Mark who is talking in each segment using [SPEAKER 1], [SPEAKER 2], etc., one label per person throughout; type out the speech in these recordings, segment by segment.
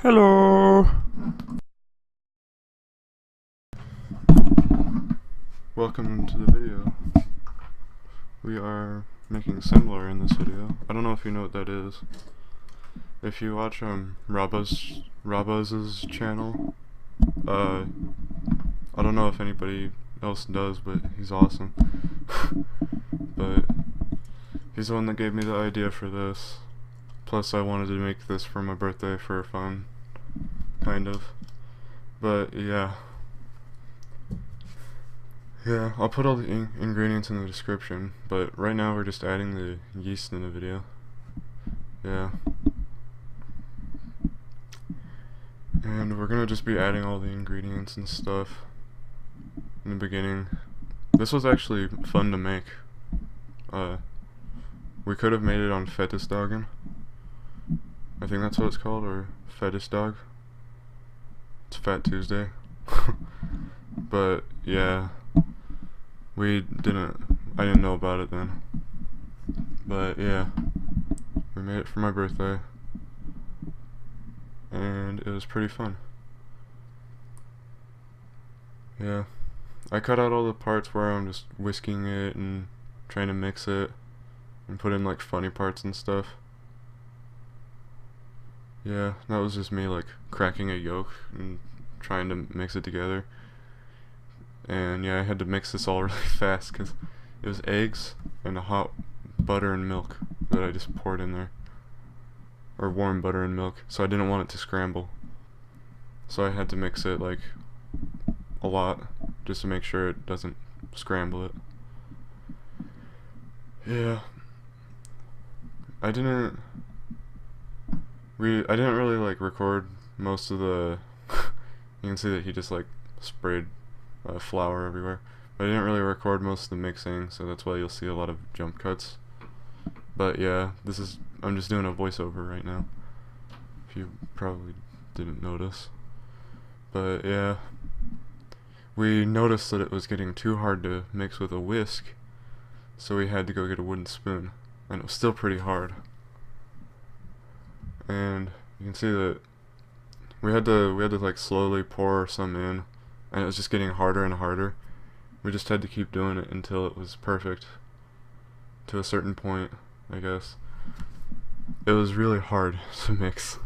[SPEAKER 1] Hello! Welcome to the video. We are making Semla in this video. I don't know if you know what that is. If you watch Rabuz's channel, I don't know if anybody else does, but he's awesome. But he's the one that gave me the idea for this. Plus I wanted to make this for my birthday for fun, kind of. But yeah. Yeah, I'll put all the ingredients in the description, but right now we're just adding the yeast in the video. Yeah. And we're gonna just be adding all the ingredients and stuff in the beginning. This was actually fun to make. We could have made it on Fetisdagen. I think that's what it's called, or Fetish Dog. It's Fat Tuesday. But yeah. I didn't know about it then. But yeah, we made it for my birthday, and it was pretty fun. Yeah, I cut out all the parts where I'm just whisking it and trying to mix it, and put in like funny parts and stuff. Yeah, that was just me like cracking a yolk and trying to mix it together. And yeah, I had to mix this all really fast because it was eggs and a hot butter and milk that I just poured in there. Or warm butter and milk, so I didn't want it to scramble. So I had to mix it like a lot just to make sure it doesn't scramble it. Yeah. I didn't really like record most of the you can see that he just like sprayed flour everywhere. But I didn't really record most of the mixing, so that's why you'll see a lot of jump cuts. But yeah, I'm just doing a voiceover right now, if you probably didn't notice. But yeah, we noticed that it was getting too hard to mix with a whisk, so we had to go get a wooden spoon, and it was still pretty hard. And you can see that we had to like slowly pour some in, and it was just getting harder and harder. We just had to keep doing it until it was perfect to a certain point, I guess. It was really hard to mix.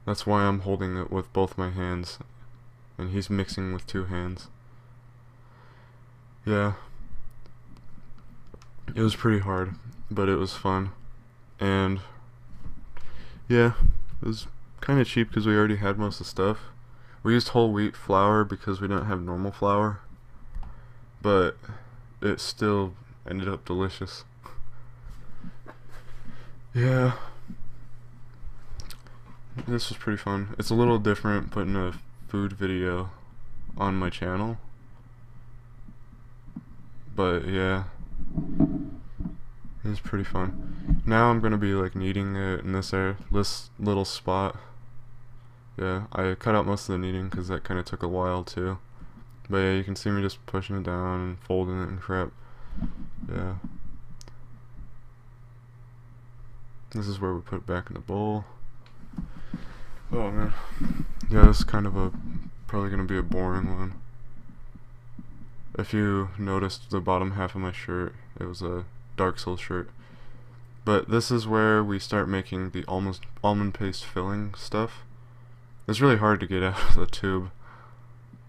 [SPEAKER 1] That's why I'm holding it with both my hands, and he's mixing with 2 hands. Yeah. It was pretty hard, but it was fun. And yeah, it was kind of cheap because we already had most of the stuff. We used whole wheat flour because we didn't have normal flour, but it still ended up delicious. Yeah, this was pretty fun. It's a little different putting a food video on my channel, but yeah, it was pretty fun. Now I'm gonna be like kneading it in this little spot. Yeah, I cut out most of the kneading because that kind of took a while too. But yeah, you can see me just pushing it down and folding it and crap. Yeah. This is where we put it back in the bowl. Oh man. Yeah, this is kind of probably gonna be a boring one. If you noticed the bottom half of my shirt, it was a Dark Souls shirt. But this is where we start making the almond paste filling stuff. It's really hard to get out of the tube.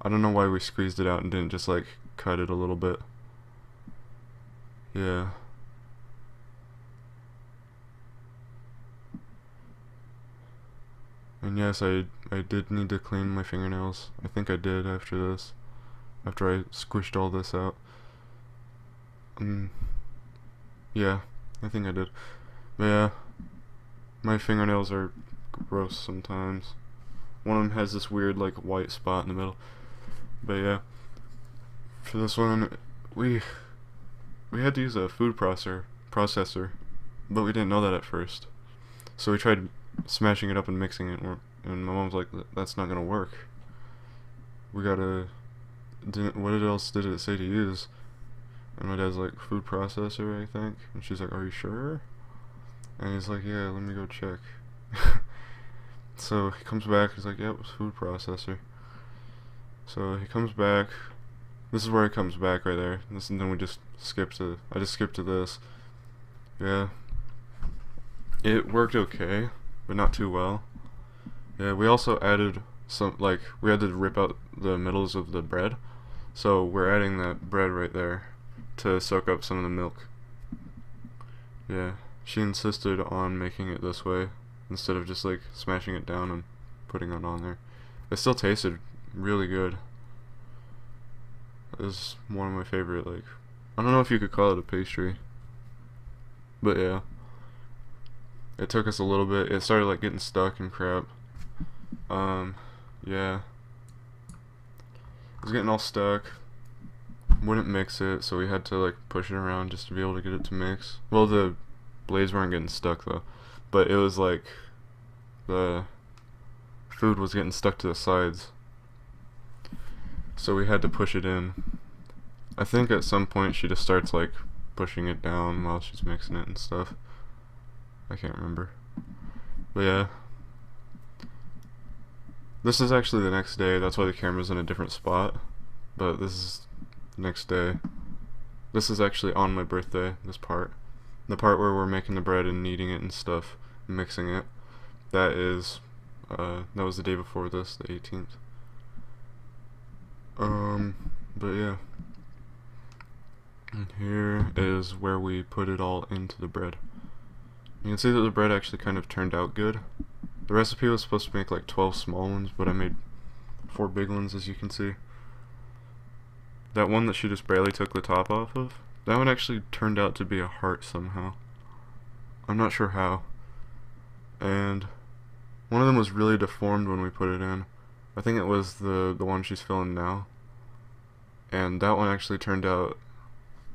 [SPEAKER 1] I don't know why we squeezed it out and didn't just like cut it a little bit. Yeah. And yes, I did need to clean my fingernails. I think I did after this. After I squished all this out. Yeah, I think I did. But yeah, my fingernails are gross sometimes. One of them has this weird like white spot in the middle. But yeah, for this one, we had to use a food processor, but we didn't know that at first. So we tried smashing it up and mixing it, and my mom's like, "That's not gonna work. We gotta. What else did it say to use?" And my dad's like, "Food processor, I think." And she's like, "Are you sure?" And he's like, "Yeah, let me go check." So he comes back, he's like, yep, food processor. So he comes back. This is where he comes back right there. And then we just skip to, I just skipped to this. Yeah. It worked okay, but not too well. Yeah, we also added some, like, we had to rip out the middles of the bread. So we're adding that bread right there to soak up some of the milk. Yeah, she insisted on making it this way instead of just like smashing it down and putting it on there. It still tasted really good. It was one of my favorite, like, I don't know if you could call it a pastry, but yeah. It took us a little bit. It started like getting stuck and crap. Yeah. It was getting all stuck. Wouldn't mix it, so we had to like push it around just to be able to get it to mix. Well, the blades weren't getting stuck though, but it was like the food was getting stuck to the sides, so we had to push it in. I think at some point she just starts like pushing it down while she's mixing it and stuff. I can't remember, but yeah. This is actually the next day, that's why the camera's in a different spot, but this is the next day. This is actually on my birthday, this part. The part where we're making the bread and kneading it and stuff, and mixing it. That is, that was the day before this, the 18th. But yeah. And here is where we put it all into the bread. You can see that the bread actually kind of turned out good. The recipe was supposed to make like 12 small ones, but I made 4 big ones, as you can see. That one that she just barely took the top off of, that one actually turned out to be a heart somehow. I'm not sure how. And one of them was really deformed when we put it in. I think it was the one she's filling now. And that one actually turned out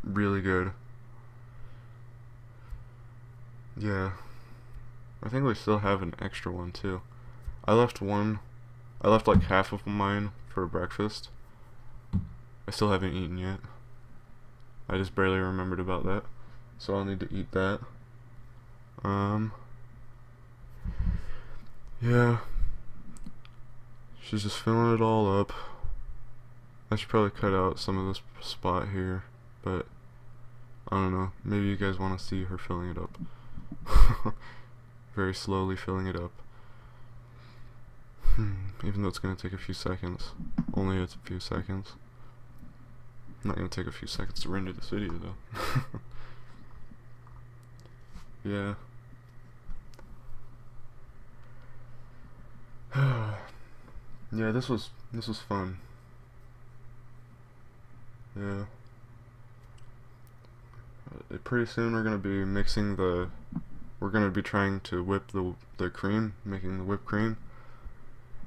[SPEAKER 1] really good. Yeah. I think we still have an extra one too. I left like half of mine for breakfast. I still haven't eaten yet. I just barely remembered about that, so I'll need to eat that. Yeah. She's just filling it all up. I should probably cut out some of this spot here, but I don't know. Maybe you guys want to see her filling it up. Very slowly filling it up. Even though it's going to take a few seconds. Only a few seconds. Not going to take a few seconds to render this video though. Yeah. Yeah, this was fun. Yeah. Pretty soon we're going to be mixing we're going to be trying to whip the cream, making the whipped cream.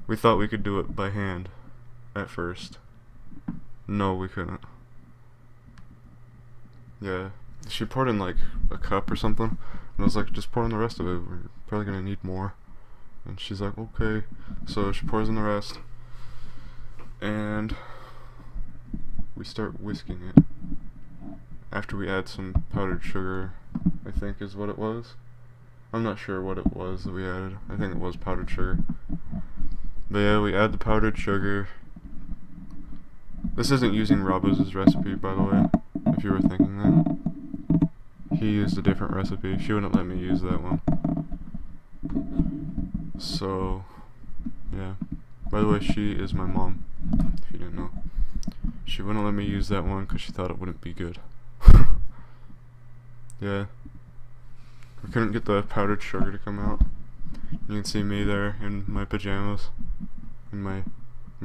[SPEAKER 1] We thought we could do it by hand at first. No, we couldn't. Yeah, she poured in like a cup or something, and I was like, just pour in the rest of it, we're probably going to need more. And she's like, okay. So she pours in the rest, and we start whisking it. After we add some powdered sugar, I think is what it was. I'm not sure what it was that we added. I think it was powdered sugar. But yeah, we add the powdered sugar. This isn't using Rabuz's recipe, by the way, if you were thinking that. He used a different recipe. She wouldn't let me use that one. So, yeah. By the way, she is my mom, if you didn't know. She wouldn't let me use that one because she thought it wouldn't be good. Yeah. We couldn't get the powdered sugar to come out. You can see me there in my pajamas. In my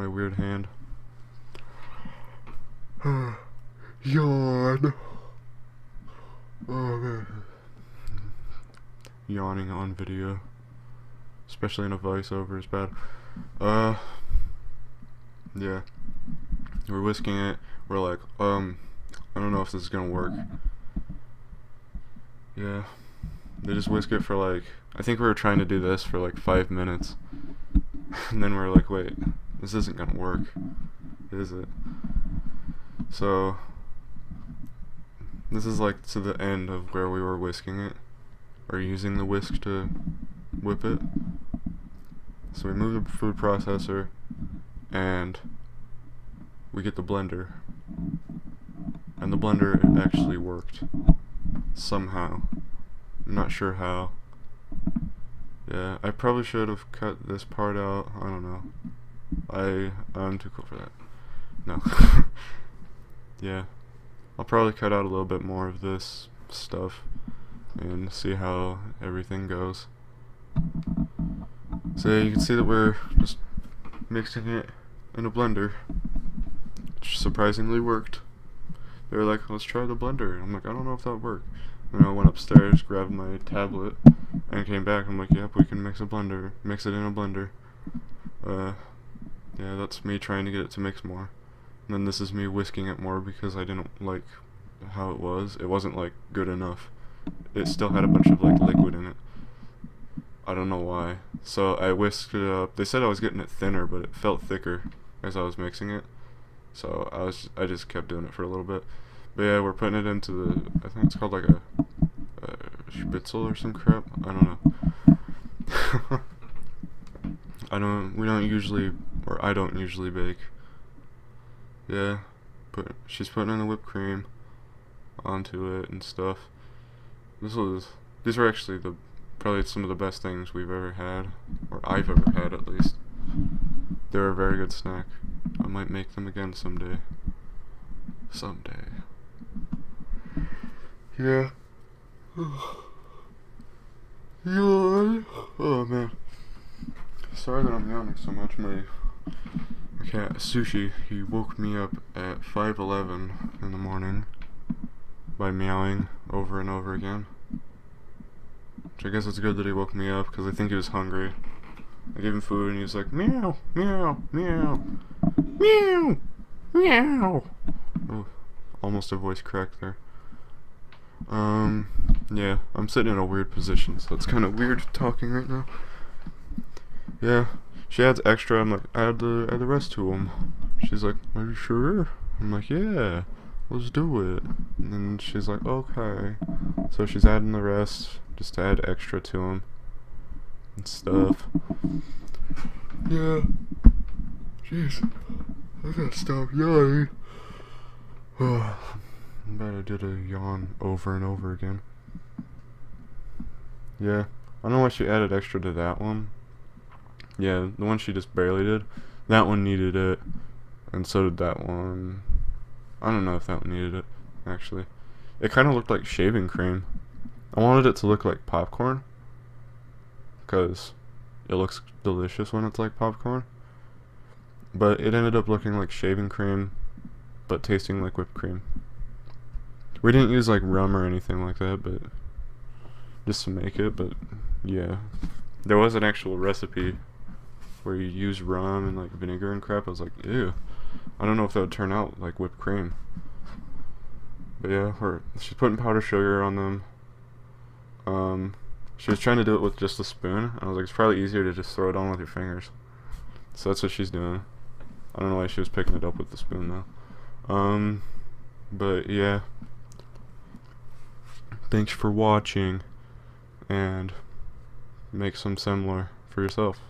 [SPEAKER 1] weird hand. Yawn. Oh man. Yawning on video. Especially in a voiceover is bad. Yeah. We're whisking it. We're like, I don't know if this is gonna work. Yeah. They just whisk it for like, I think we were trying to do this for like 5 minutes. And then we're like, wait, this isn't gonna work, is it? So, this is like to the end of where we were whisking it, or using the whisk to whip it. So we move the food processor, and we get the blender. And the blender actually worked. Somehow. I'm not sure how. Yeah, I probably should have cut this part out. I don't know. I'm too cool for that. No. Yeah. I'll probably cut out a little bit more of this stuff and see how everything goes. So you can see that we're just mixing it in a blender, which surprisingly worked. They were like, let's try the blender. I'm like, I don't know if that'll work. And I went upstairs, grabbed my tablet, and came back. I'm like, yep, we can mix it in a blender. Yeah, that's me trying to get it to mix more. And then this is me whisking it more because I didn't like how it was. It wasn't like good enough. It still had a bunch of like liquid in it. I don't know why. So I whisked it up. They said I was getting it thinner, but it felt thicker as I was mixing it. So I just kept doing it for a little bit. But yeah, we're putting it into the, I think it's called like a spitzel or some crap. I don't know. I don't usually bake. Yeah, she's putting in the whipped cream onto it and stuff. These were actually probably some of the best things we've ever had, or I've ever had at least. They're a very good snack. I might make them again someday. Yeah. Yawn. Oh man. Sorry that I'm yawning so much. My cat Sushi, he woke me up at 5:11 in the morning by meowing over and over again. Which I guess it's good that he woke me up because I think he was hungry. I gave him food and he was like meow, meow, meow, meow, meow. Oh, almost a voice crack there. Yeah, I'm sitting in a weird position, so it's kind of weird talking right now. Yeah, she adds extra. I'm like, add the rest to them. She's like, are you sure? I'm like, yeah, let's do it. And then she's like, okay. So she's adding the rest just to add extra to them and stuff. Yeah. Jeez, I gotta stop yawning. I'm glad I did a yawn over and over again. Yeah, I don't know why she added extra to that one. Yeah, the one she just barely did. That one needed it, and so did that one. I don't know if that one needed it, actually. It kind of looked like shaving cream. I wanted it to look like popcorn, because it looks delicious when it's like popcorn. But it ended up looking like shaving cream, but tasting like whipped cream. We didn't use like rum or anything like that, but just to make it. But yeah, there was an actual recipe where you use rum and like vinegar and crap. I was like, ew, I don't know if that would turn out like whipped cream. But yeah, she's putting powdered sugar on them. She was trying to do it with just a spoon. I was like, it's probably easier to just throw it on with your fingers. So that's what she's doing. I don't know why she was picking it up with the spoon though. But yeah, thanks for watching, and make some Semla for yourself.